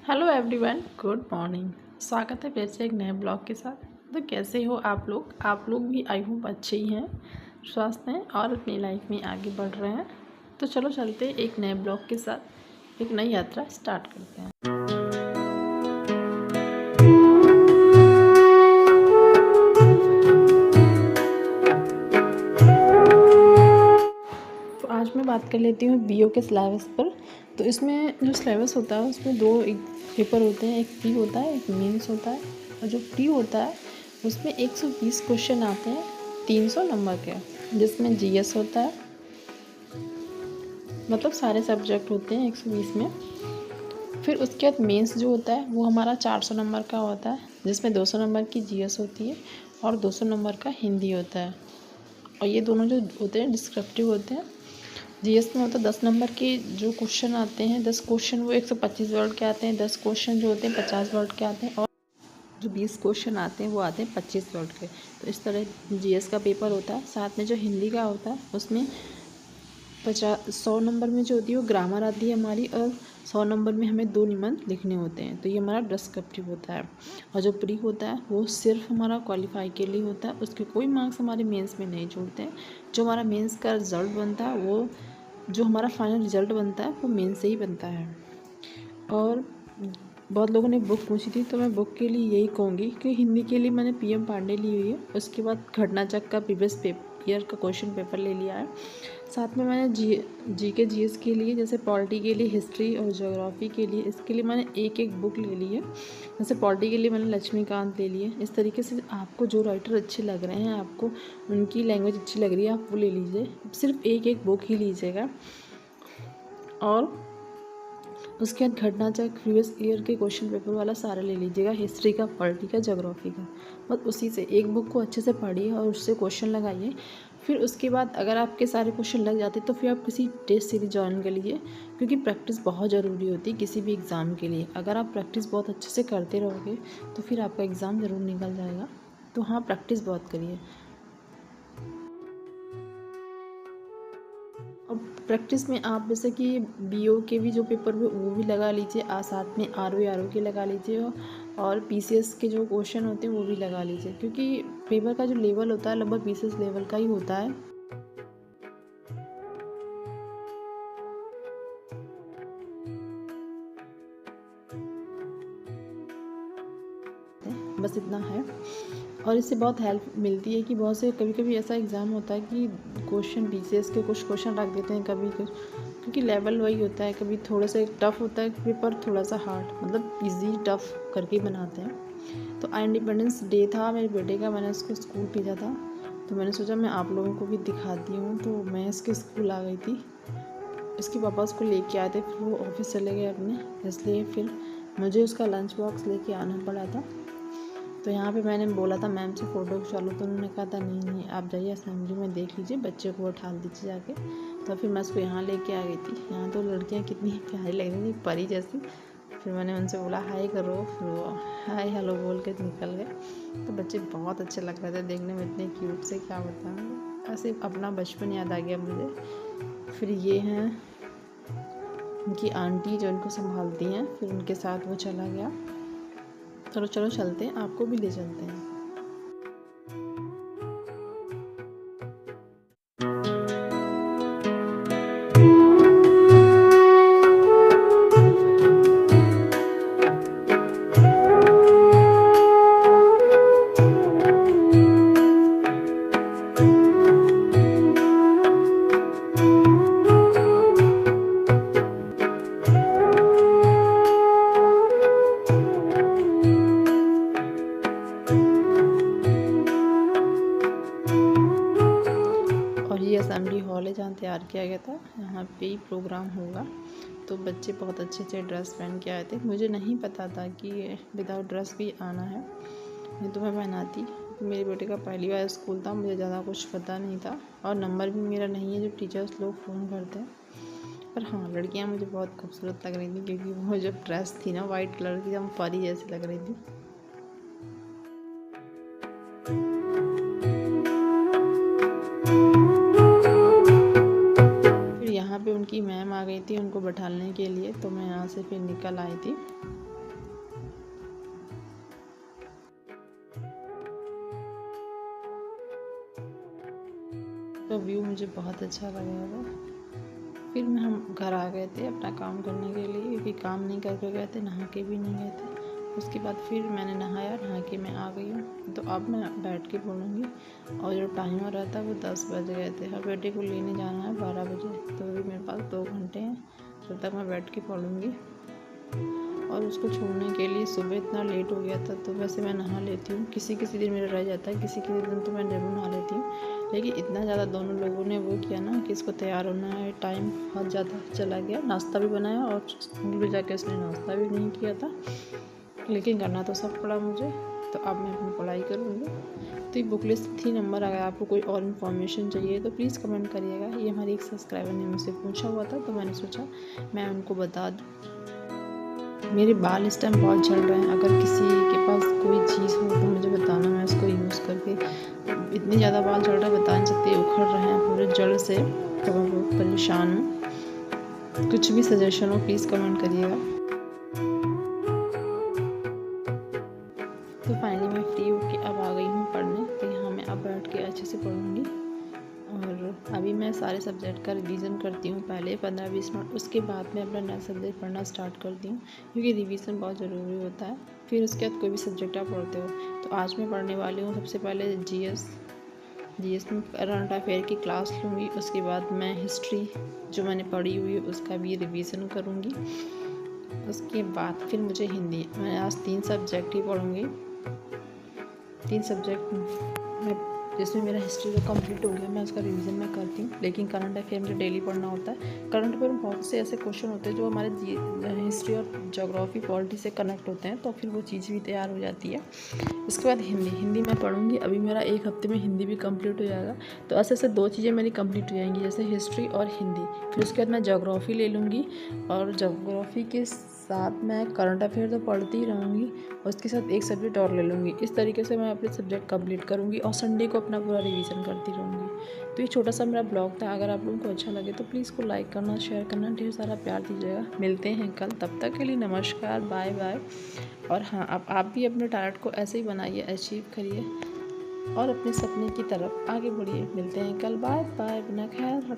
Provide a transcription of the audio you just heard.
Hello everyone, good morning. स्वागत है फिर से एक नए ब्लॉग के साथ। तो कैसे हो आप लोग भी आई होप अच्छे ही हैं, स्वस्थ हैं और अपनी लाइफ में आगे बढ़ रहे हैं। तो चलो चलते एक नए ब्लॉग के साथ एक नई यात्रा स्टार्ट करते हैं। तो आज मैं बात कर लेती हूँ बीओ के सिलेबस पर। तो इसमें जो सिलेबस होता है उसमें दो एक पेपर होते हैं, एक प्री होता है, एक मेंस होता है। और जो प्री होता है उसमें 120 क्वेश्चन आते हैं 300 नंबर के, जिसमें जीएस होता है, मतलब सारे सब्जेक्ट होते हैं 120 में। फिर उसके बाद मेंस जो होता है वो हमारा 400 नंबर का होता है, जिसमें 200 नंबर की जीएस होती है और 200 नंबर का हिंदी होता है। और ये दोनों जो होते हैं डिस्क्रिप्टिव होते हैं। जीएस में होता है 10 नंबर के जो क्वेश्चन आते हैं, 10 क्वेश्चन वो 125 वर्ड के आते हैं, 10 क्वेश्चन जो होते हैं 50 वर्ड के आते हैं, और जो 20 क्वेश्चन आते हैं वो आते हैं 25 वर्ड के। तो इस तरह जीएस का पेपर होता है। साथ में जो हिंदी का होता है उसमें 100 नंबर में जो होती है वो ग्रामर आती है हमारी, और 100 नंबर में हमें 2 निबंध लिखने होते हैं। तो ये हमारा डिस्क्रिप्टिव होता है। और जो प्री होता है वो सिर्फ हमारा क्वालिफाई के लिए होता है, उसके कोई मार्क्स हमारे मेंस में नहीं जोड़ते हैं। जो हमारा मेंस का रिज़ल्ट बनता है वो जो हमारा फाइनल रिज़ल्ट बनता है वो मेंस से ही बनता है। और बहुत लोगों ने बुक पूछी थी, तो मैं बुक के लिए यही कहूँगी कि हिंदी के लिए मैंने पीएम पांडे ली हुई है। उसके बाद घटनाचक्र का प्रीवियस ईयर का क्वेश्चन पेपर ले लिया है। साथ में मैंने जीके जीएस के लिए, जैसे पॉलिटी के लिए हिस्ट्री और ज्योग्राफी के लिए, इसके लिए मैंने एक एक बुक ले ली है। जैसे पॉलिटी के लिए मैंने लक्ष्मीकांत ले ली है। इस तरीके से आपको जो राइटर अच्छे लग रहे हैं, आपको उनकी लैंग्वेज अच्छी लग रही है, आप वो ले लीजिए। सिर्फ एक एक बुक ही लीजिएगा। और उसके बाद घटनाचक्र प्रीवियस ईयर के क्वेश्चन पेपर वाला सारा ले लीजिएगा, हिस्ट्री का, पॉलिटी का, ज्योग्राफी का। बस उसी से एक बुक को अच्छे से पढ़िए और उससे क्वेश्चन लगाइए। फिर उसके बाद अगर आपके सारे क्वेश्चन लग जाते तो फिर आप किसी टेस्ट सीरीज ज्वाइन कर लीजिए, क्योंकि प्रैक्टिस बहुत ज़रूरी होती है किसी भी एग्ज़ाम के लिए। अगर आप प्रैक्टिस बहुत अच्छे से करते रहोगे तो फिर आपका एग्ज़ाम ज़रूर निकल जाएगा। तो हाँ, प्रैक्टिस बहुत करिए। और प्रैक्टिस में आप जैसे कि बीओ के भी जो पेपर हुए वो भी लगा लीजिए, साथ में आरओ के लगा लीजिए, और पीसीएस के जो क्वेश्चन होते हैं वो भी लगा लीजिए, क्योंकि पेपर का जो लेवल होता है लगभग पीसीएस लेवल का ही होता है। बस इतना है। और इससे बहुत हेल्प मिलती है कि बहुत से कभी कभी ऐसा एग्ज़ाम होता है कि क्वेश्चन पीसीएस के कुछ क्वेश्चन रख देते हैं कभी कुछ, क्योंकि लेवल वही होता है, कभी थोड़ा सा टफ होता है पेपर, थोड़ा सा हार्ड, मतलब इजी टफ करके बनाते हैं। तो इंडिपेंडेंस डे था मेरे बेटे का, मैंने उसको स्कूल भेजा था, तो मैंने सोचा मैं आप लोगों को भी दिखाती हूँ। तो मैं इसके स्कूल आ गई थी, इसके पापा उसको लेके आए थे, फिर वो ऑफिस चले गए अपने, इसलिए फिर मुझे उसका लंच बॉक्स लेके आना पड़ा था। तो यहाँ पे मैंने बोला था मैम से फ़ोटो खिंचवा लो, तो उन्होंने कहा था नहीं नहीं आप जाइए असेंबली में देख लीजिए, बच्चे को उठा दीजिए जाके। तो फिर मैं उसको यहाँ लेके आ गई थी। यहाँ तो लड़कियाँ कितनी प्यारी लग रही थी, परी जैसी। फिर मैंने उनसे बोला हाय करो, फिर वो हाय हेलो बोल के निकल गए। तो बच्चे बहुत अच्छे लग रहे थे देखने में, इतने क्यूट से, क्या बताऊँ, ऐसे अपना बचपन याद आ गया मुझे। फिर ये हैं उनकी आंटी जो उनको संभालती हैं, फिर उनके साथ वो चला गया। चलो चलो चलते हैं, आपको भी ले चलते हैं। असेंबली हॉल है जहाँ तैयार किया गया था, यहाँ पे ही प्रोग्राम होगा। तो बच्चे बहुत अच्छे अच्छे ड्रेस पहन के आए थे। मुझे नहीं पता था कि विदाउट ड्रेस भी आना है, नहीं तो मैं पहनाती। मेरे बेटे का पहली बार स्कूल था, मुझे ज़्यादा कुछ पता नहीं था, और नंबर भी मेरा नहीं है जो टीचर्स लोग फ़ोन करते हैं। पर हाँ, लड़कियाँ मुझे बहुत खूबसूरत लग रही थी, क्योंकि वो जो ड्रेस थी ना वाइट कलर की, एकदम परी जैसी लग रही थी। यहाँ पे उनकी मैम आ गई थी उनको बैठाने के लिए, तो मैं यहाँ से फिर निकल आई थी। मुझे बहुत अच्छा लगा था। फिर हम घर आ गए थे अपना काम करने के लिए, क्योंकि काम नहीं करके गए थे, नहा के भी नहीं गए थे। उसके बाद फिर मैंने नहाया, नहा के मैं आ गई हूँ। तो अब मैं बैठ के पढ़ूँगी, और जो टाइम हो रहा था वो 10 बज गए थे। और बेटे को लेने जाना है 12 बजे, तो अभी मेरे पास 2 घंटे हैं, तब तक मैं बैठ के पढ़ूँगी। और उसको छोड़ने के लिए सुबह इतना लेट हो गया था, तो वैसे मैं नहा लेती हूँ। किसी किसी दिन मेरा रह जाता है, किसी किसी दिन तो मैं जरूर नहा लेती हूँ। लेकिन इतना ज़्यादा दोनों लोगों ने वो किया ना कि इसको तैयार होना है, टाइम बहुत ज़्यादा चला गया। नाश्ता भी बनाया और स्कूल भी जाके उसने नाश्ता भी नहीं किया था, लेकिन करना तो सब पड़ा मुझे। तो अब मैं अपनी पढ़ाई करूँगी। तो ये बुक लिस्ट 3 नंबर। अगर आपको कोई और इन्फॉर्मेशन चाहिए तो प्लीज़ कमेंट करिएगा। ये हमारी एक सब्सक्राइबर ने मुझसे पूछा हुआ था, तो मैंने सोचा मैं उनको बता दूँ। मेरे बाल इस टाइम बहुत झड़ रहे हैं। अगर किसी के पास कोई चीज़ हो तो मुझे बताना, मैं उसको यूज़ करके, इतने ज़्यादा बाल झड़ रहे हैं बता नहीं सकते, उखड़ रहे हैं पूरे जड़ से, तो मैं बहुत परेशान हूँ। कुछ भी सजेशन हो प्लीज़ कमेंट करिएगा। तो फाइनली मैं फ्री होके अब आ गई हूँ पढ़ने। तो यहाँ मैं अब बैठ के अच्छे से पढ़ूँगी। और अभी मैं सारे सब्जेक्ट का रिवीजन करती हूँ, पहले 15-20 मिनट, उसके बाद मैं अपना नया सब्जेक्ट पढ़ना स्टार्ट करती हूँ, क्योंकि रिवीजन बहुत ज़रूरी होता है। फिर उसके बाद कोई भी सब्जेक्ट आप पढ़ते हो। तो आज मैं पढ़ने वाली हूँ सबसे पहले जीएस में करंट अफेयर की क्लास लूँगी। उसके बाद मैं हिस्ट्री जो मैंने पढ़ी हुई है उसका भी रिवीजन करूँगी। उसके बाद फिर मुझे हिंदी, मैं आज 3 सब्जेक्ट ही पढ़ूँगी। 3 सब्जेक्ट में, जिसमें मेरा हिस्ट्री तो कंप्लीट हो गया, मैं उसका रिवीजन मैं करती हूँ। लेकिन करंट अफेयर मुझे डेली पढ़ना होता है। करंट अफेयर में बहुत से ऐसे क्वेश्चन होते हैं जो हमारे हिस्ट्री और ज्योग्राफी पॉलिटी से कनेक्ट होते हैं, तो फिर वो चीज़ भी तैयार हो जाती है। इसके बाद हिंदी मैं पढ़ूँगी। अभी मेरा 1 हफ्ते में हिंदी भी कंप्लीट हो जाएगा। तो ऐसे ऐसे 2 चीज़ें मेरी कंप्लीट हो जाएंगी, जैसे हिस्ट्री और हिंदी। फिर उसके बाद मैं ज्योग्राफी ले लूँगी, और ज्योग्राफी के साथ मैं करंट अफेयर तो पढ़ती ही रहूँगी, और उसके साथ एक सब्जेक्ट और ले लूँगी। इस तरीके से मैं अपने सब्जेक्ट कंप्लीट करूँगी, और संडे को अपना पूरा रिवीजन करती रहूँगी। तो ये छोटा सा मेरा ब्लॉग था। अगर आप लोगों को अच्छा लगे तो प्लीज़ को लाइक करना, शेयर करना, ढेर सारा प्यार दीजिएगा। मिलते हैं कल, तब तक के लिए नमस्कार, बाय बाय। और हाँ, आप भी अपने टारगेट को ऐसे ही बनाइए, अचीव करिए, और अपने सपने की तरफ आगे बढ़िए। मिलते हैं कल, बाय बाय, अपना ख्याल रखना।